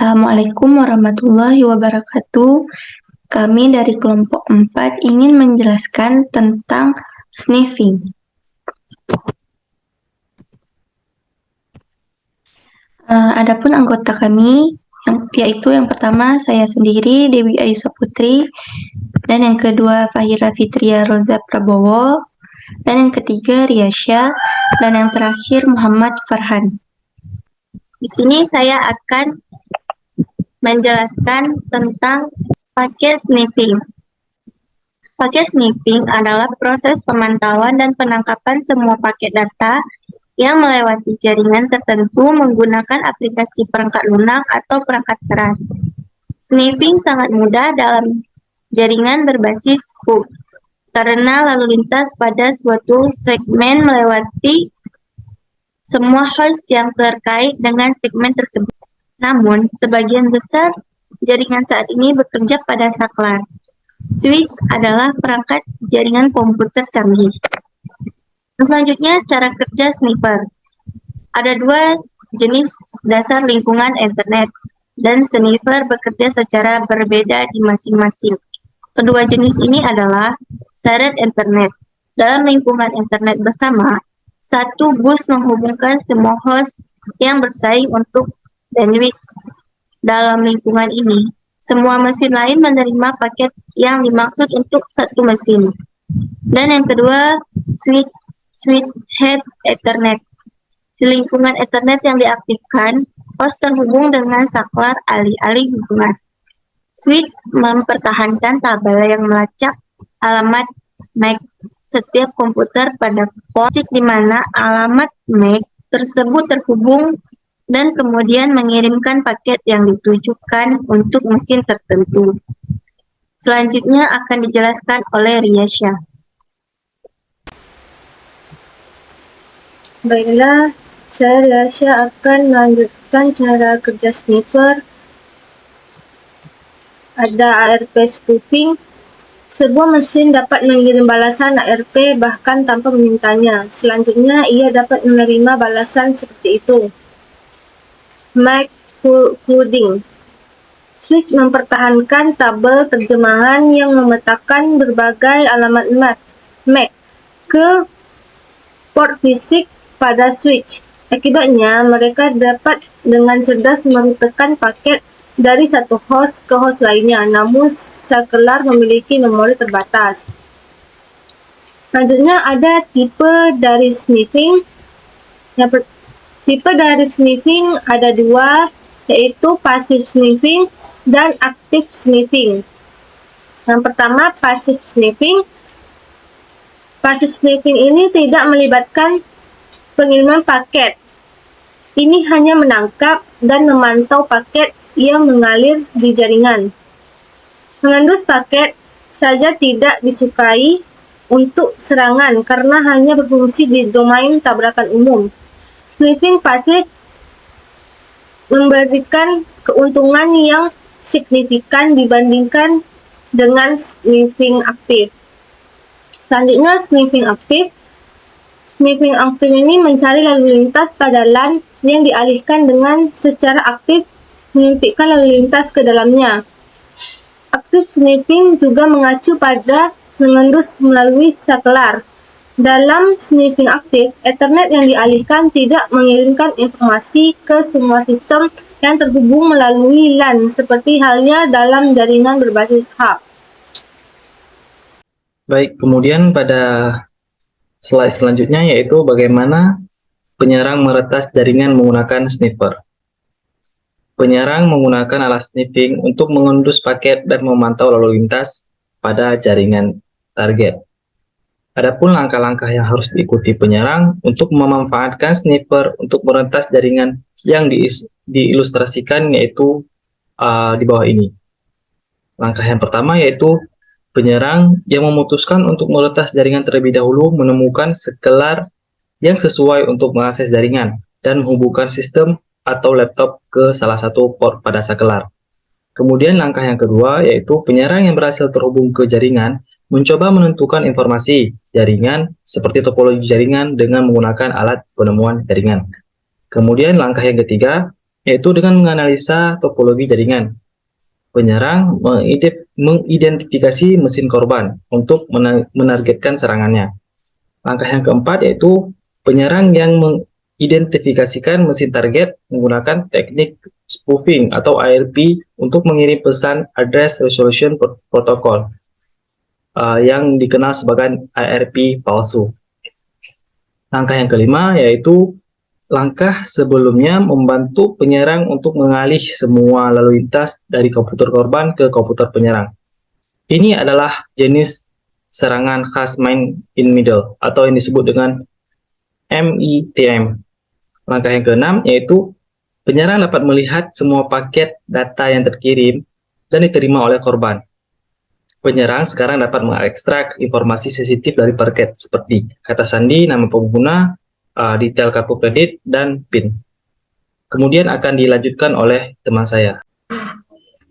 Assalamualaikum warahmatullahi wabarakatuh. Kami dari kelompok 4 ingin menjelaskan tentang sniffing. Adapun anggota kami, yaitu yang pertama saya sendiri, Dewi Ayusa Putri, dan yang kedua Fahira Fitria Roza Prabowo, dan yang ketiga Riasya, dan yang terakhir Muhammad Farhan. Di sini saya akan menjelaskan tentang paket sniffing. Paket sniffing adalah proses pemantauan dan penangkapan semua paket data yang melewati jaringan tertentu menggunakan aplikasi perangkat lunak atau perangkat keras. Sniffing sangat mudah dalam jaringan berbasis hub, karena lalu lintas pada suatu segmen melewati semua host yang terkait dengan segmen tersebut. Namun, sebagian besar jaringan saat ini bekerja pada saklar. Switch adalah perangkat jaringan komputer canggih. Selanjutnya, cara kerja sniffer. Ada dua jenis dasar lingkungan internet, dan sniffer bekerja secara berbeda di masing-masing. Kedua jenis ini adalah shared internet. Dalam lingkungan internet bersama, satu bus menghubungkan semua host yang bersaing untuk bandwidth. Dalam lingkungan ini, semua mesin lain menerima paket yang dimaksud untuk satu mesin. Dan yang kedua, switched Ethernet. Di lingkungan Ethernet yang diaktifkan, host terhubung dengan saklar alih-alih hubungan. Switch mempertahankan tabel yang melacak alamat MAC setiap komputer pada port di mana alamat MAC tersebut terhubung dan kemudian mengirimkan paket yang ditujukan untuk mesin tertentu. Selanjutnya akan dijelaskan oleh Riasya. Baiklah, saya Riasya akan melanjutkan cara kerja sniffer. Ada ARP spoofing. Sebuah mesin dapat mengirim balasan ARP bahkan tanpa memintanya. Selanjutnya, ia dapat menerima balasan seperti itu. MAC flooding. Switch mempertahankan tabel terjemahan yang memetakan berbagai alamat MAC ke port fisik pada switch. Akibatnya, mereka dapat dengan cerdas merutakan paket dari satu host ke host lainnya, namun saklar memiliki memori terbatas. Selanjutnya ada tipe dari sniffing. Tipe dari sniffing ada dua, yaitu passive sniffing dan active sniffing. Yang pertama, passive sniffing. Passive sniffing ini tidak melibatkan pengiriman paket. Ini hanya menangkap dan memantau paket yang mengalir di jaringan. Mengendus paket saja tidak disukai untuk serangan karena hanya berfungsi di domain tabrakan umum. Sniffing pasif memberikan keuntungan yang signifikan dibandingkan dengan sniffing aktif. Selanjutnya, sniffing aktif. Sniffing aktif ini mencari lalu lintas pada LAN yang dialihkan dengan secara aktif menyuntikkan lalu lintas ke dalamnya. Active sniffing juga mengacu pada mengendus melalui saklar. Dalam sniffing aktif, Ethernet yang dialihkan tidak mengirimkan informasi ke semua sistem yang terhubung melalui LAN, seperti halnya dalam jaringan berbasis hub. Baik, kemudian pada slide selanjutnya yaitu bagaimana penyerang meretas jaringan menggunakan sniffer. Penyerang menggunakan alat sniffing untuk mengendus paket dan memantau lalu lintas pada jaringan target. Adapun langkah-langkah yang harus diikuti penyerang untuk memanfaatkan sniffer untuk meretas jaringan yang diilustrasikan yaitu di bawah ini. Langkah yang pertama yaitu penyerang yang memutuskan untuk meretas jaringan terlebih dahulu menemukan saklar yang sesuai untuk mengakses jaringan dan menghubungkan sistem atau laptop ke salah satu port pada saklar. Kemudian langkah yang kedua yaitu penyerang yang berhasil terhubung ke jaringan mencoba menentukan informasi jaringan seperti topologi jaringan dengan menggunakan alat penemuan jaringan. Kemudian langkah yang ketiga yaitu dengan menganalisa topologi jaringan. Penyerang mengidentifikasi mesin korban untuk menargetkan serangannya. Langkah yang keempat yaitu penyerang yang mengidentifikasikan mesin target menggunakan teknik spoofing atau ARP untuk mengirim pesan Address Resolution Protocol yang dikenal sebagai ARP palsu. Langkah yang kelima yaitu langkah sebelumnya membantu penyerang untuk mengalih semua lalu lintas dari komputer korban ke komputer penyerang. Ini adalah jenis serangan khas man in middle atau yang disebut dengan MITM. Langkah yang keenam yaitu penyerang dapat melihat semua paket data yang terkirim dan diterima oleh korban. Penyerang sekarang dapat mengekstrak informasi sensitif dari paket seperti kata sandi, nama pengguna, detail kartu kredit, dan PIN. Kemudian akan dilanjutkan oleh teman saya.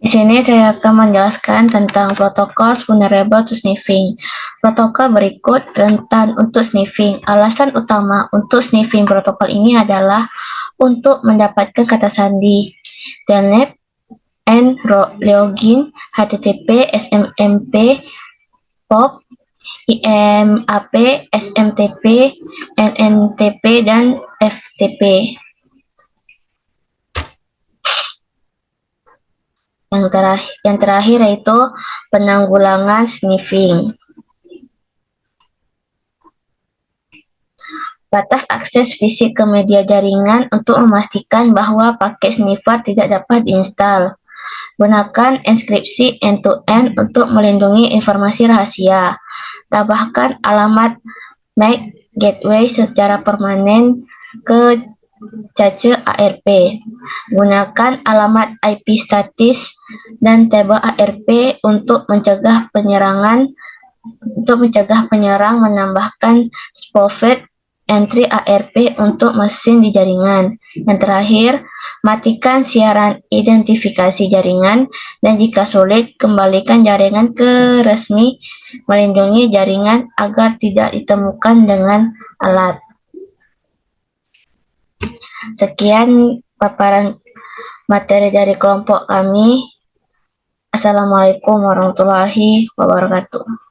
Di sini saya akan menjelaskan tentang protokol vulnerable to sniffing. Protokol berikut rentan untuk sniffing. Alasan utama untuk sniffing protokol ini adalah untuk mendapatkan kata sandi, telnet, and login, HTTP, SMMP, POP, IMAP, SMTP, NNTP, dan FTP. Yang terakhir yaitu penanggulangan sniffing. Batas akses fisik ke media jaringan untuk memastikan bahwa paket sniffer tidak dapat diinstal. Gunakan enkripsi end-to-end untuk melindungi informasi rahasia. Tambahkan alamat MAC gateway secara permanen ke cache ARP. Gunakan alamat IP statis dan tabel ARP untuk mencegah penyerang menambahkan spoofed entry ARP untuk mesin di jaringan. Yang terakhir, matikan siaran identifikasi jaringan dan jika sulit, kembalikan jaringan ke resmi, melindungi jaringan agar tidak ditemukan dengan alat. Sekian paparan materi dari kelompok kami. Assalamualaikum warahmatullahi wabarakatuh.